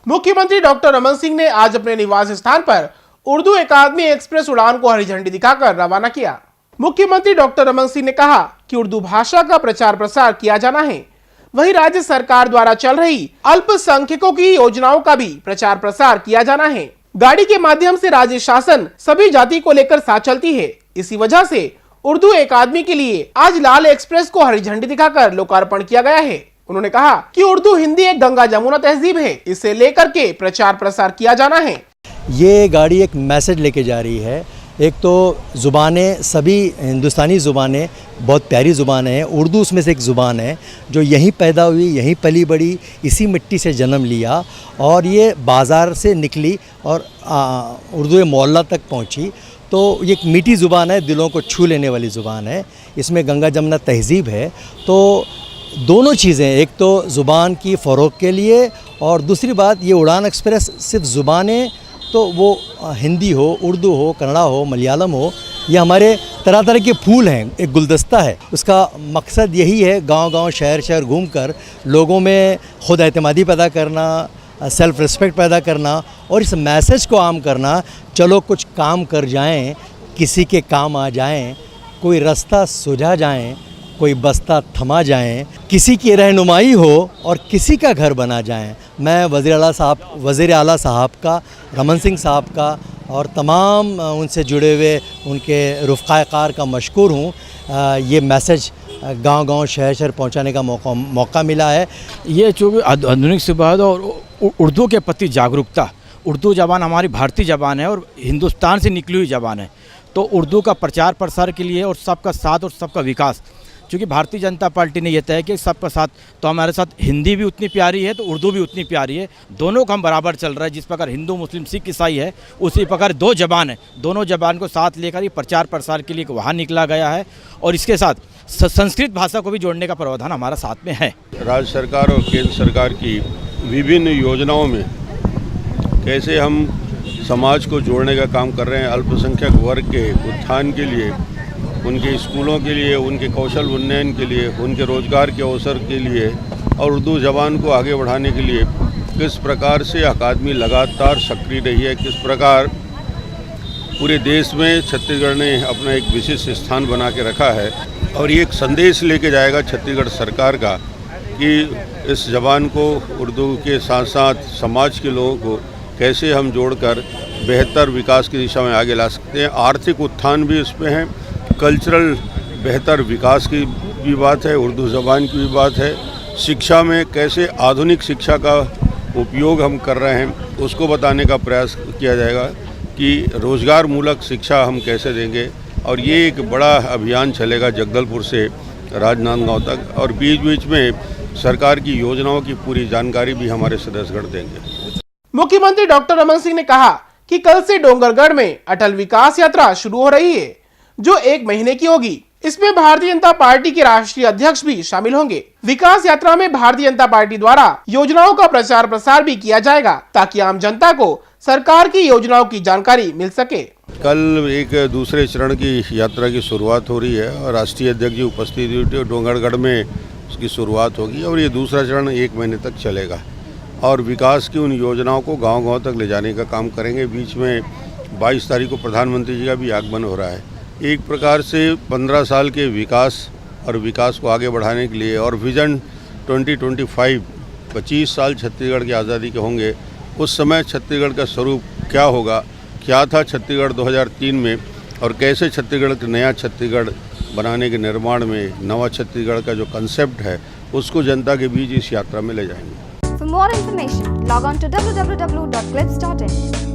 मुख्यमंत्री डॉक्टर रमन सिंह ने आज अपने निवास स्थान पर उर्दू अकादमी एक्सप्रेस उड़ान को हरी झंडी दिखाकर रवाना किया। मुख्यमंत्री डॉक्टर रमन सिंह ने कहा कि उर्दू भाषा का प्रचार प्रसार किया जाना है, वहीं राज्य सरकार द्वारा चल रही अल्पसंख्यकों की योजनाओं का भी प्रचार प्रसार किया जाना है। गाड़ी के माध्यम से राज्य शासन सभी जाति को लेकर साथ चलती है। इसी वजह से उर्दू अकादमी के लिए आज लाल एक्सप्रेस को हरी झंडी दिखाकर लोकार्पण किया गया है। उन्होंने कहा कि उर्दू हिंदी एक गंगा जमुना तहजीब है, इसे लेकर के प्रचार प्रसार किया जाना है। ये गाड़ी एक मैसेज लेके जा रही है। एक तो ज़ुबानें, सभी हिंदुस्तानी ज़ुबानें बहुत प्यारी ज़ुबान है। उर्दू उसमें से एक ज़ुबान है जो यहीं पैदा हुई, यहीं पली बड़ी, इसी मिट्टी से जन्म लिया और ये बाज़ार से निकली और उर्दू मोहल्ला तक पहुंची। तो ये एक मीठी ज़ुबान है, दिलों को छू लेने वाली ज़ुबान है। इसमें गंगा जमुना तहजीब है। तो दोनों चीज़ें, एक तो ज़ुबान की फ़रोग़ के लिए और दूसरी बात ये उड़ान एक्सप्रेस सिर्फ ज़ुबानें तो वो हिंदी हो, उर्दू हो, कन्नड़ा हो, मलयालम हो, ये हमारे तरह तरह के फूल हैं, एक गुलदस्ता है। उसका मकसद यही है गांव-गांव, शहर-शहर घूमकर लोगों में खुद एतमादी पैदा करना, सेल्फ़ रिस्पेक्ट पैदा करना और इस मैसेज को आम करना, चलो कुछ काम कर जाएं, किसी के काम आ जाएं, कोई रास्ता सुझा जाएं, कोई बस्ता थमा जाएं, किसी की रहनुमाई हो और किसी का घर बना जाएं। मैं वज़ीर आला साहब का, रमन सिंह साहब का और तमाम उनसे जुड़े हुए उनके रुफ़क़ाए कार का मशकूर हूँ। ये मैसेज गांव-गांव, शहर-शहर पहुंचाने का मौका मिला है। ये चूँकि आधुनिक सुबह और उर्दू के प्रति जागरूकता, उर्दू ज़बान हमारी भारतीय ज़बान है और हिंदुस्तान से निकली हुई ज़बान है। तो उर्दू का प्रचार प्रसार के लिए और सबका साथ और सबका विकास, क्योंकि भारतीय जनता पार्टी ने यह तय किया कि सबका साथ, तो हमारे साथ हिंदी भी उतनी प्यारी है तो उर्दू भी उतनी प्यारी है। दोनों का हम बराबर चल रहा है। जिस प्रकार हिंदू, मुस्लिम, सिख, ईसाई है, उसी प्रकार दो जबान है। दोनों जबान को साथ लेकर ये प्रचार प्रसार के लिए वहाँ निकला गया है और इसके साथ संस्कृत भाषा को भी जोड़ने का प्रावधान हमारा साथ में है। राज्य सरकार और केंद्र सरकार की विभिन्न योजनाओं में कैसे हम समाज को जोड़ने का काम कर रहे हैं। अल्पसंख्यक वर्ग के उत्थान के लिए, उनके स्कूलों के लिए, उनके कौशल उन्नयन के लिए, उनके रोज़गार के अवसर के लिए और उर्दू ज़बान को आगे बढ़ाने के लिए किस प्रकार से अकादमी लगातार सक्रिय रही है, किस प्रकार पूरे देश में छत्तीसगढ़ ने अपना एक विशिष्ट स्थान बना के रखा है। और ये एक संदेश लेके जाएगा छत्तीसगढ़ सरकार का कि इस ज़बान को, उर्दू के साथ साथ समाज के लोगों को कैसे हम जोड़कर बेहतर विकास की दिशा में आगे ला सकते हैं। आर्थिक उत्थान भी इसमें है, कल्चरल बेहतर विकास की भी बात है, उर्दू ज़बान की भी बात है। शिक्षा में कैसे आधुनिक शिक्षा का उपयोग हम कर रहे हैं उसको बताने का प्रयास किया जाएगा कि रोज़गार मूलक शिक्षा हम कैसे देंगे। और ये एक बड़ा अभियान चलेगा जगदलपुर से राजनांदगांव तक और बीच बीच में सरकार की योजनाओं की पूरी जानकारी भी हमारे सदस्यगण देंगे। मुख्यमंत्री डॉक्टर रमन सिंह ने कहा कि कल से डोंगरगढ़ में अटल विकास यात्रा शुरू हो रही है, जो 1 महीने की होगी। इसमें भारतीय जनता पार्टी के राष्ट्रीय अध्यक्ष भी शामिल होंगे। विकास यात्रा में भारतीय जनता पार्टी द्वारा योजनाओं का प्रचार प्रसार भी किया जाएगा ताकि आम जनता को सरकार की योजनाओं की जानकारी मिल सके। कल एक दूसरे चरण की यात्रा की शुरुआत हो रही है और राष्ट्रीय अध्यक्ष जी उपस्थित डोंगरगढ़ में उसकी शुरुआत होगी और ये दूसरा चरण 1 महीने तक चलेगा और विकास की उन योजनाओं को गाँव-गाँव तक ले जाने का काम करेंगे। बीच में 22 तारीख को प्रधानमंत्री जी का भी आगमन हो रहा है। एक प्रकार से 15 साल के विकास और विकास को आगे बढ़ाने के लिए और विजन 2025, 25 साल छत्तीसगढ़ की आज़ादी के होंगे। उस समय छत्तीसगढ़ का स्वरूप क्या होगा, क्या था छत्तीसगढ़ 2003 में और कैसे छत्तीसगढ़ का नया छत्तीसगढ़ बनाने के निर्माण में नवा छत्तीसगढ़ का जो कंसेप्ट है उसको जनता के बीच इस यात्रा में ले जाएंगे। For more information, log on to www.clips.in.